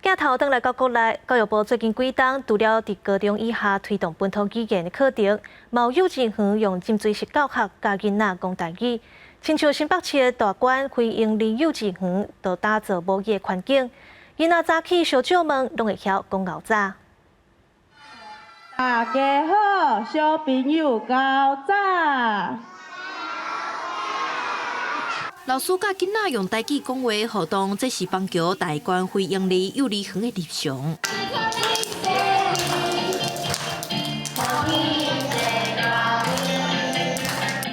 镜头转来到国内，教育部最近几档除了伫高中以下推动本土语言的课程，嘛有幼稚园用浸水式教学教囡仔讲台语。亲像新北市的大馆非营利幼稚园，就打造母语的环境，囡仔早起小少们拢会晓讲牛早。大家好，小朋友高早。 老师甲囡仔用台语讲话互动，这是邦桥大关非营利幼儿园的日常。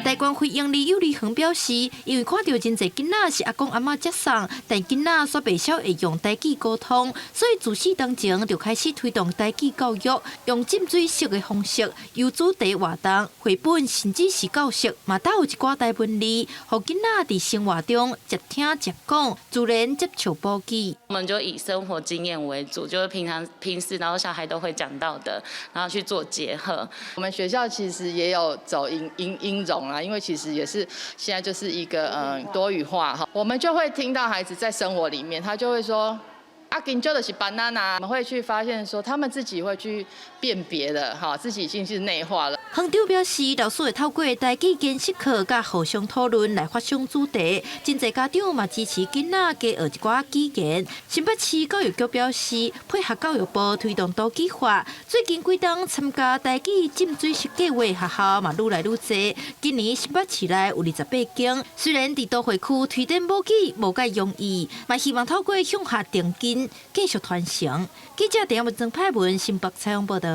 大关非营利幼儿园表示，因为看到真侪囡仔是阿公阿嬷接送，但囡仔煞袂晓会用台语沟通，所以自始当前就开始推动台语教育，用浸水式的方式，由主题活动、绘本甚至是教室，嘛都有一寡台文字，互囡仔伫生活中接听接讲，自然接触母语。我们就以生活经验为主，就是平时然后小孩都会讲到的，然后去做结合。我们学校其实也有走英容啦。 因为其实也是现在就是一个多语化哈，我们就会听到孩子在生活里面，他就会说阿金就的是 banana， 我们会去发现说他们自己会去辨别的哈，自己已经是内化了。校长表示，老师会透过台语见识课甲互相讨论来发想主题，真侪家长嘛支持囡仔加学一寡语言。新北市教育局表示，配合教育部推动多语化，最近几档参加台语浸水式计划学校嘛愈来愈多。今年新北市内有28间，虽然伫都会区推展母语无介容易，嘛希望透过向下定根，继续传承。记者陈文正派文新北采访报道。